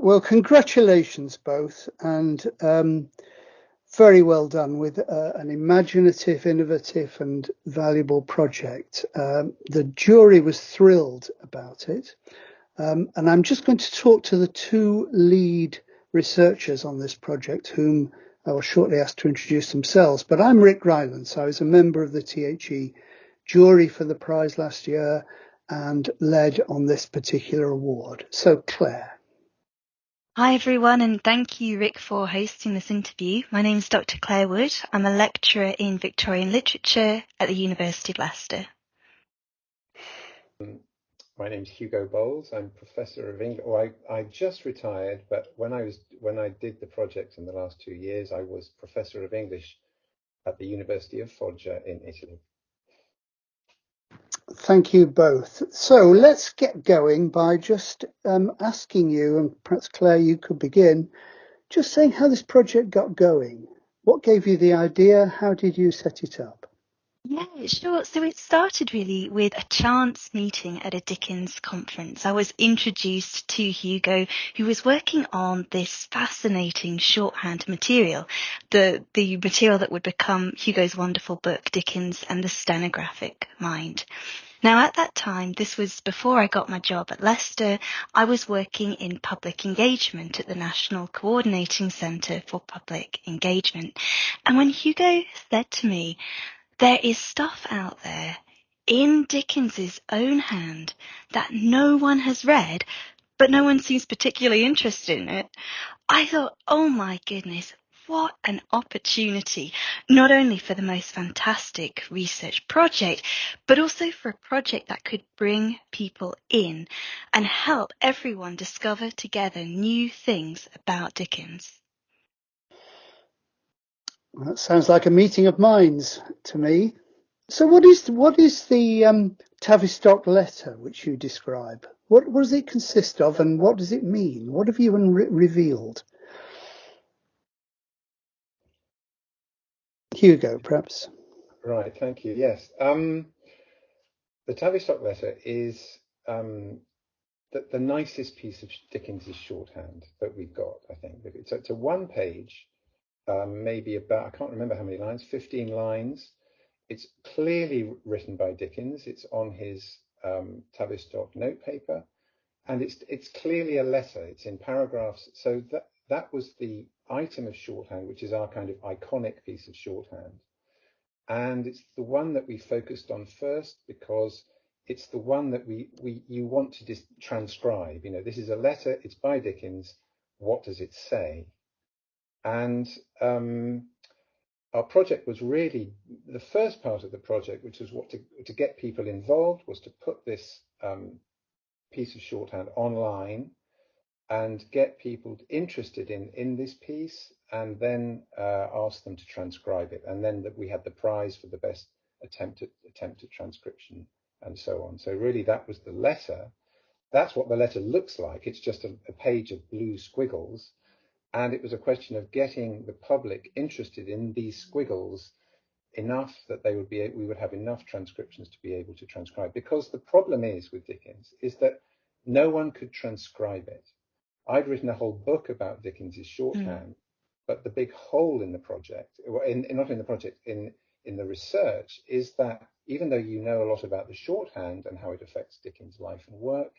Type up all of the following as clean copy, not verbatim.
Well, congratulations both, and very well done with an imaginative, innovative and valuable project. The jury was thrilled about it. And I'm just going to talk to the two lead researchers on this project, whom I will shortly ask to introduce themselves. But I'm Rick Rylance. I was a member of the THE jury for the prize last year and led on this particular award. So Claire. Hi everyone, and thank you, Rick, for hosting this interview. My name is Dr. Claire Wood. I'm a lecturer in Victorian Literature at the University of Leicester. My name is Hugo Bowles. I'm Professor of English. Well, I just retired, but when I did the project in the last 2 years, I was Professor of English at the University of Foggia in Italy. Thank you both. So let's get going by just asking you, and perhaps Claire, you could begin, just saying how this project got going. What gave you the idea? How did you set it up? Yeah, sure. So it started really with a chance meeting at a Dickens conference. I was introduced to Hugo, who was working on this fascinating shorthand material, the material that would become Hugo's wonderful book, Dickens and the Stenographic Mind. Now, at that time, this was before I got my job at Leicester, I was working in public engagement at the National Coordinating Centre for Public Engagement. And when Hugo said to me, there is stuff out there in Dickens's own hand that no one has read, but no one seems particularly interested in it, I thought, oh my goodness, what an opportunity, not only for the most fantastic research project, but also for a project that could bring people in and help everyone discover together new things about Dickens. That sounds like a meeting of minds to me. So what is the Tavistotle Letter which you describe? What does it consist of and what does it mean? What have you revealed? Hugo, perhaps. Right, thank you. Yes. The Tavistotle Letter is the nicest piece of Dickens's shorthand that we've got, I think. It's a one page, maybe about, I can't remember how many lines, 15 lines. It's clearly written by Dickens. It's on his Tavistock notepaper, and it's clearly a letter. It's in paragraphs. So that was the item of shorthand, which is our kind of iconic piece of shorthand. And it's the one that we focused on first because it's the one that you want to just transcribe. You know, this is a letter. It's by Dickens. What does it say? And our project was really the first part of the project, which was to get people involved, was to put this piece of shorthand online and get people interested in this piece, and then ask them to transcribe it. And then we had the prize for the best attempt at transcription and so on. So really, that was the letter. That's what the letter looks like. It's just a page of blue squiggles. And it was a question of getting the public interested in these squiggles enough that we would have enough transcriptions to be able to transcribe. Because the problem is with Dickens is that no one could transcribe it. I'd written a whole book about Dickens's shorthand, but the big hole in the project, not in the project, in the research, is that even though you know a lot about the shorthand and how it affects Dickens' life and work,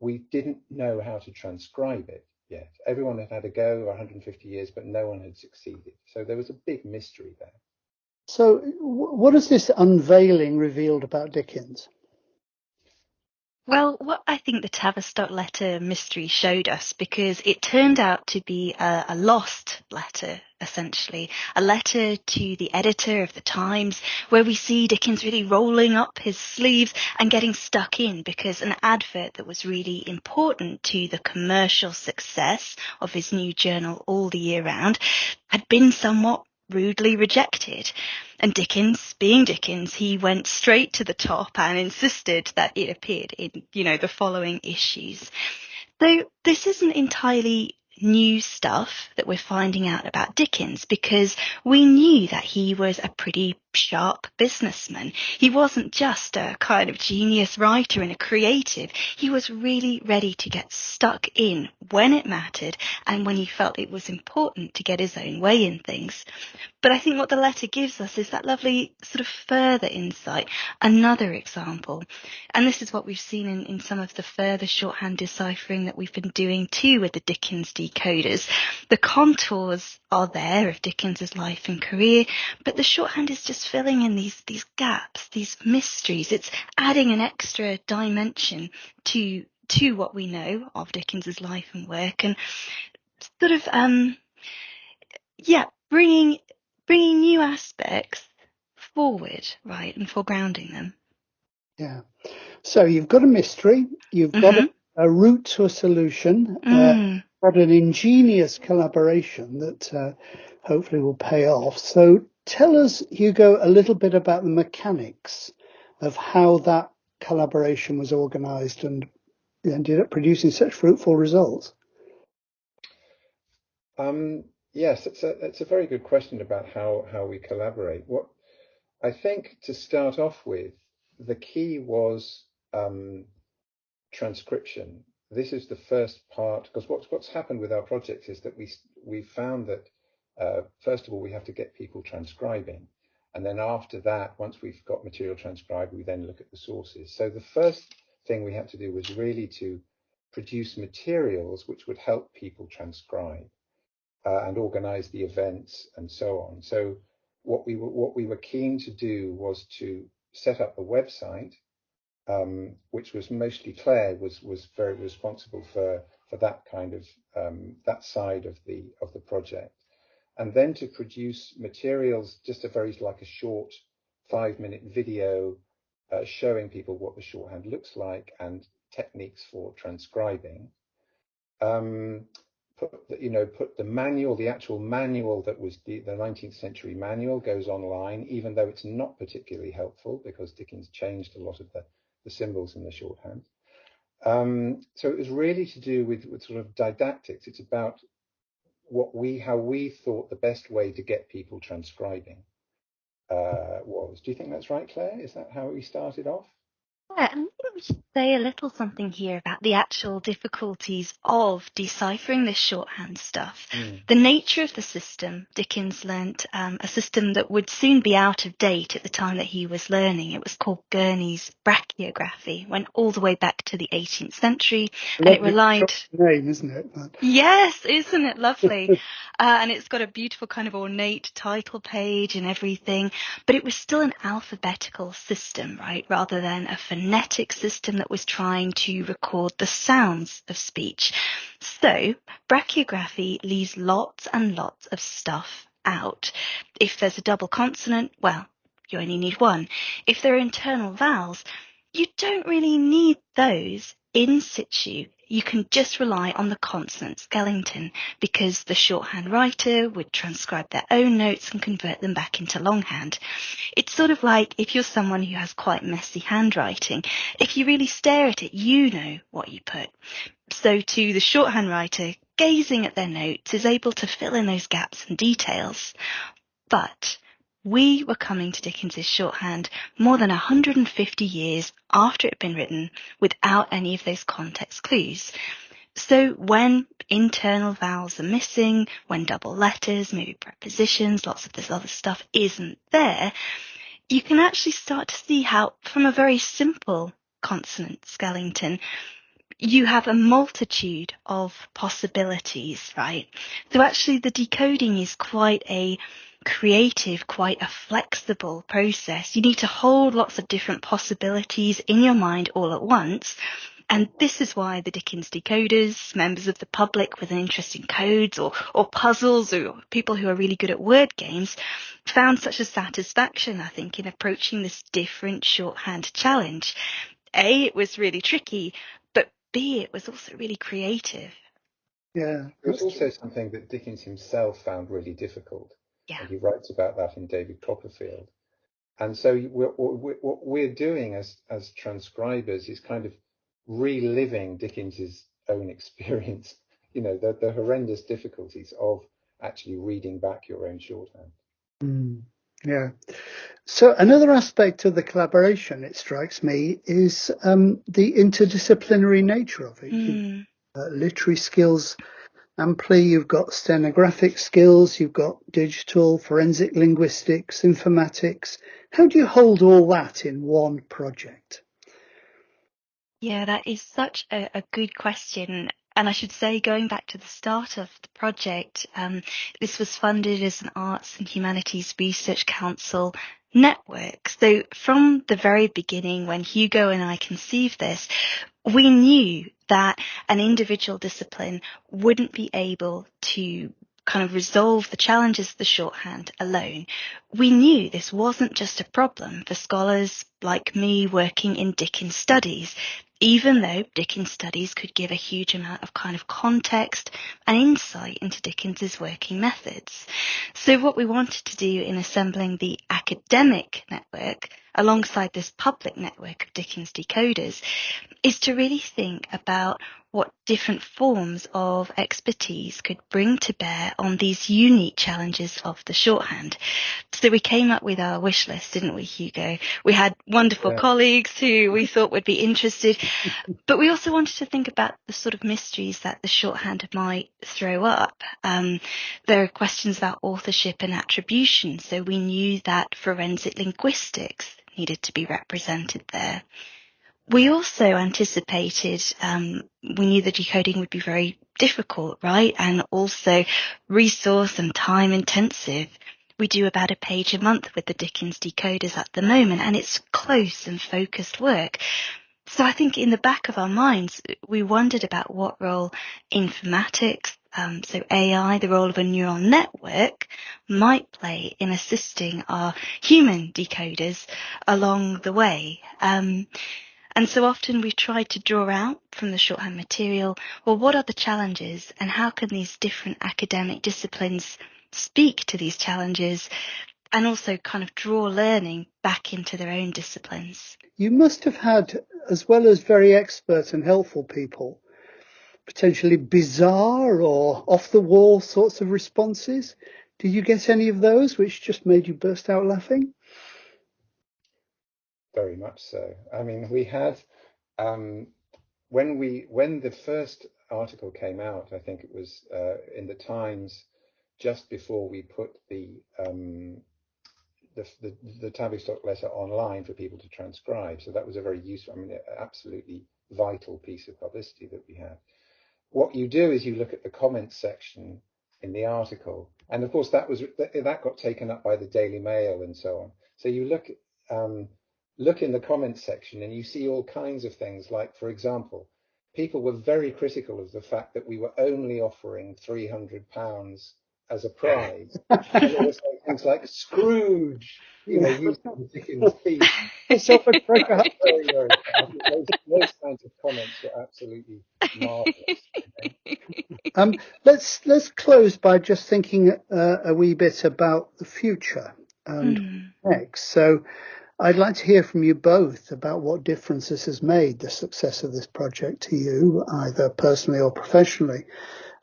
we didn't know how to transcribe it yet. Everyone had had a go 150 years, but no one had succeeded. So there was a big mystery there. So what has this unveiling revealed about Dickens? Well, what I think the Tavistotle Letter mystery showed us, because it turned out to be a lost letter, essentially, a letter to the editor of the Times, where we see Dickens really rolling up his sleeves and getting stuck in because an advert that was really important to the commercial success of his new journal All the Year Round had been somewhat rudely rejected. And Dickens, being Dickens, he went straight to the top and insisted that it appeared in, the following issues. So this isn't entirely new stuff that we're finding out about Dickens, because we knew that he was a pretty sharp businessman. He wasn't just a kind of genius writer and a creative. He was really ready to get stuck in when it mattered and when he felt it was important to get his own way in things. But I think what the letter gives us is that lovely sort of further insight, another example. And this is what we've seen in some of the further shorthand deciphering that we've been doing too with the Dickens decoders. The contours are there of Dickens's life and career, but the shorthand is just filling in these gaps, these mysteries. It's adding an extra dimension to what we know of Dickens's life and work, and sort of bringing new aspects forward, right, and foregrounding them. Yeah. So you've got a mystery, you've got a route to a solution, got an ingenious collaboration that hopefully will pay off. So tell us, Hugo, a little bit about the mechanics of how that collaboration was organised and ended up producing such fruitful results. Yes, it's a very good question about how we collaborate. What I think to start off with, the key was transcription. This is the first part, because what's happened with our projects is that we found that first of all we have to get people transcribing, and then after that, once we've got material transcribed, we then look at the sources. So the first thing we had to do was really to produce materials which would help people transcribe and organize the events and so on. So what we were keen to do was to set up a website, which was mostly Claire was very responsible for that kind of that side of the project, and then to produce materials, just like a short 5-minute video showing people what the shorthand looks like and techniques for transcribing. Put the manual, the actual manual that was the 19th century manual goes online, even though it's not particularly helpful because Dickens changed a lot of the symbols in the shorthand. So it was really to do with sort of didactics. It's about how we thought the best way to get people transcribing was. Do you think that's right, Claire? Is that how we started off? Yeah, and I think we should say a little something here about the actual difficulties of deciphering this shorthand stuff. The nature of the system, Dickens learnt a system that would soon be out of date at the time that he was learning. It was called Gurney's brachiography, went all the way back to the 18th century, and it relied... name, isn't it? Yes, isn't it lovely? And it's got a beautiful kind of ornate title page and everything, but it was still an alphabetical system, right, rather than a phonetic system that was trying to record the sounds of speech. So brachiography leaves lots and lots of stuff out. If there's a double consonant, well, you only need one. If there are internal vowels, you don't really need those in situ. You can just rely on the consonant skeleton because the shorthand writer would transcribe their own notes and convert them back into longhand. It's sort of like if you're someone who has quite messy handwriting, if you really stare at it, you know what you put. So too, the shorthand writer, gazing at their notes, is able to fill in those gaps and details. But we were coming to Dickens's shorthand more than 150 years after it had been written without any of those context clues. So when internal vowels are missing, when double letters, maybe prepositions, lots of this other stuff isn't there, you can actually start to see how, from a very simple consonant skeleton, you have a multitude of possibilities, right? So actually the decoding is quite a creative, quite a flexible process. You need to hold lots of different possibilities in your mind all at once. And this is why the Dickens decoders, members of the public with an interest in codes or puzzles or people who are really good at word games, found such a satisfaction, I think, in approaching this different shorthand challenge. A, it was really tricky, but B, it was also really creative. Yeah. It was also something that Dickens himself found really difficult. Yeah. And he writes about that in David Copperfield. And so what we're doing as transcribers is kind of reliving Dickens's own experience, the horrendous difficulties of actually reading back your own shorthand. Yeah. So another aspect of the collaboration, it strikes me, is the interdisciplinary nature of it. Mm. Literary skills amply, you've got stenographic skills, you've got digital, forensic linguistics, informatics. How do you hold all that in one project? Yeah, that is such a good question. And I should say, going back to the start of the project, this was funded as an Arts and Humanities Research Council network. So from the very beginning, when Hugo and I conceived this, we knew that an individual discipline wouldn't be able to kind of resolve the challenges of the shorthand alone. We knew this wasn't just a problem for scholars like me working in Dickens studies, even though Dickens studies could give a huge amount of kind of context and insight into Dickens's working methods. So what we wanted to do in assembling the academic network alongside this public network of Dickens decoders is to really think about what different forms of expertise could bring to bear on these unique challenges of the shorthand. So we came up with our wish list, didn't we, Hugo? We had wonderful colleagues who we thought would be interested, but we also wanted to think about the sort of mysteries that the shorthand might throw up. There are questions about authorship and attribution, so we knew that forensic linguistics needed to be represented there. We also anticipated, we knew the decoding would be very difficult, right? And also resource and time intensive. We do about a page a month with the Dickens decoders at the moment, and it's close and focused work. So I think in the back of our minds, we wondered about what role informatics, so AI, the role of a neural network, might play in assisting our human decoders along the way. And so often we've tried to draw out from the shorthand material, well, what are the challenges and how can these different academic disciplines speak to these challenges and also kind of draw learning back into their own disciplines? You must have had, as well as very expert and helpful people, potentially bizarre or off-the-wall sorts of responses. Did you get any of those which just made you burst out laughing? Very much so. I mean, we had when the first article came out, I think it was in the Times just before we put the Tavistotle Letter online for people to transcribe. So that was a very useful, I mean, absolutely vital piece of publicity that we had. What you do is you look at the comments section in the article, and of course that got taken up by the Daily Mail and so on. So you look in the comments section and you see all kinds of things. Like, for example, people were very critical of the fact that we were only offering £300 as a prize, and they were saying things like Scrooge, using Dickens' theme. So for treasure. Very, very fun. Those kinds of comments were absolutely marvelous. Let's close by just thinking a wee bit about the future and next. So I'd like to hear from you both about what difference this has made, the success of this project to you, either personally or professionally.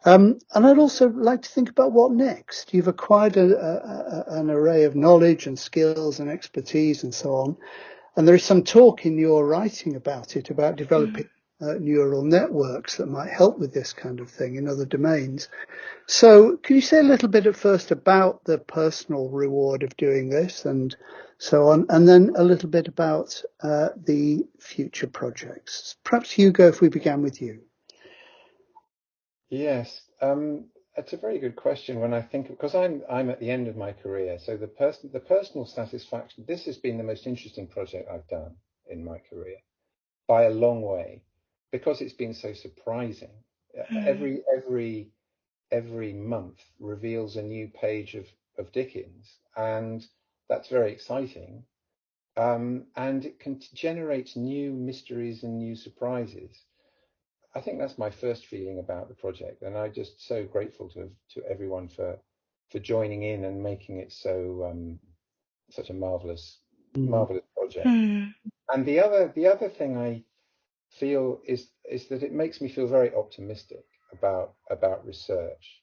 And I'd also like to think about what next. You've acquired an array of knowledge and skills and expertise and so on. And there is some talk in your writing about it, about developing neural networks that might help with this kind of thing in other domains. So can you say a little bit at first about the personal reward of doing this and so on, and then a little bit about the future projects? Perhaps, Hugo, if we began with you. Yes, it's a very good question when I think, because I'm at the end of my career, so the personal satisfaction. This has been the most interesting project I've done in my career by a long way, because it's been so surprising. Every month reveals a new page of Dickens, and that's very exciting. And it can generate new mysteries and new surprises. I think that's my first feeling about the project, and I'm just so grateful to everyone for joining in and making it such a marvelous project. And the other thing I feel is that it makes me feel very optimistic about research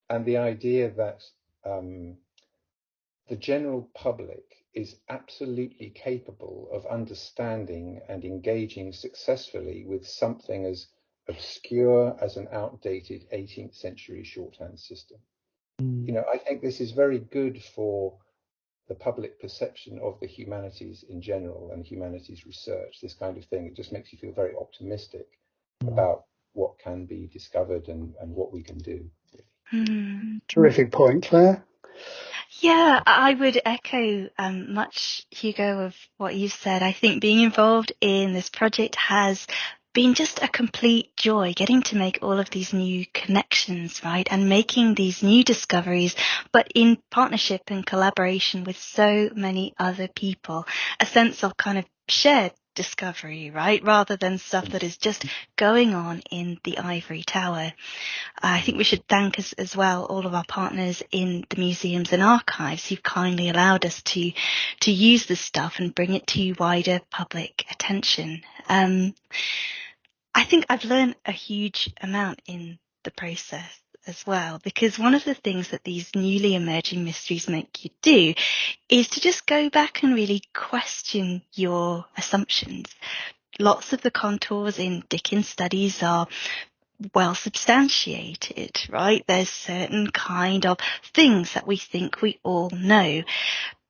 and the idea that the general public is absolutely capable of understanding and engaging successfully with something as obscure as an outdated 18th century shorthand system. You know, I think this is very good for the public perception of the humanities in general and humanities research, this kind of thing. It just makes you feel very optimistic about what can be discovered and what we can do. Terrific point, Claire. Yeah, I would echo much, Hugo, of what you said. I think being involved in this project has been just a complete joy, getting to make all of these new connections, right? And making these new discoveries, but in partnership and collaboration with so many other people, a sense of kind of shared discovery, right? Rather than stuff that is just going on in the ivory tower. I think we should thank as well all of our partners in the museums and archives who've kindly allowed us to use this stuff and bring it to wider public attention. I think I've learned a huge amount in the process as well, because one of the things that these newly emerging mysteries make you do is to just go back and really question your assumptions. Lots of the contours in Dickens studies are well substantiated, right? There's certain kind of things that we think we all know.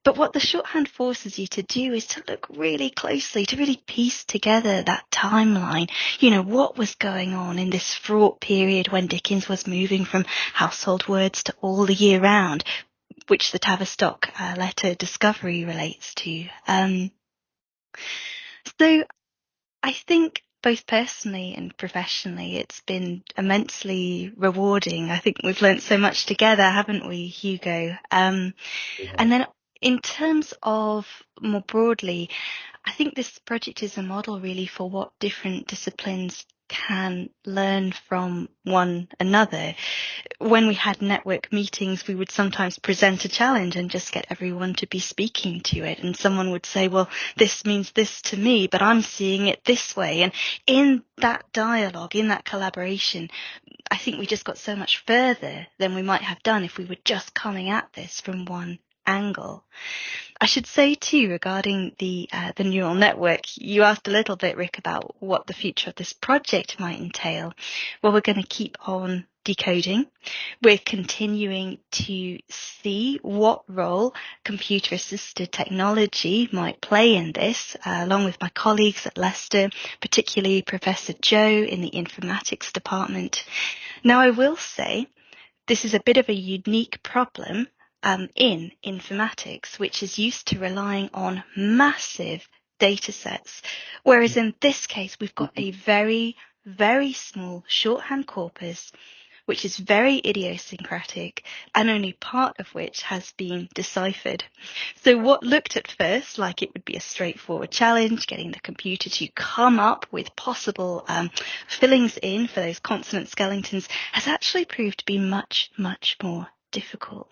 But what the shorthand forces you to do is to look really closely, to really piece together that timeline. You know, what was going on in this fraught period when Dickens was moving from household words to all the year round, which the Tavistotle Letter discovery relates to. So I think both personally and professionally, it's been immensely rewarding. I think we've learnt so much together, haven't we, Hugo? And then in terms of more broadly, I think this project is a model really for what different disciplines can learn from one another. When we had network meetings, we would sometimes present a challenge and just get everyone to be speaking to it. And someone would say, well, this means this to me, but I'm seeing it this way. And in that dialogue, in that collaboration, I think we just got so much further than we might have done if we were just coming at this from one angle. I should say too, regarding the neural network, you asked a little bit, Rick, about what the future of this project might entail. Well, we're going to keep on decoding. We're continuing to see what role computer-assisted technology might play in this, along with my colleagues at Leicester, particularly Professor Joe in the informatics department. Now, I will say this is a bit of a unique problem in informatics, which is used to relying on massive data sets, whereas in this case, we've got a very, very small shorthand corpus, which is very idiosyncratic and only part of which has been deciphered. So what looked at first like it would be a straightforward challenge, getting the computer to come up with possible fillings in for those consonant skeletons, has actually proved to be much, much more difficult.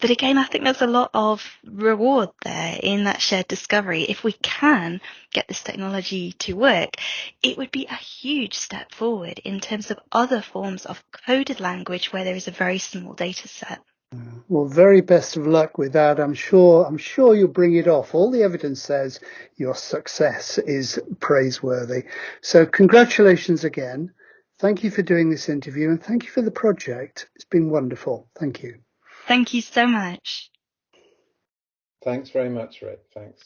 But again, I think there's a lot of reward there in that shared discovery. If we can get this technology to work, it would be a huge step forward in terms of other forms of coded language where there is a very small data set. Well, very best of luck with that. I'm sure you'll bring it off. All the evidence says your success is praiseworthy. So congratulations again. Thank you for doing this interview and thank you for the project. It's been wonderful. Thank you. Thank you so much. Thanks very much, Rick. Thanks.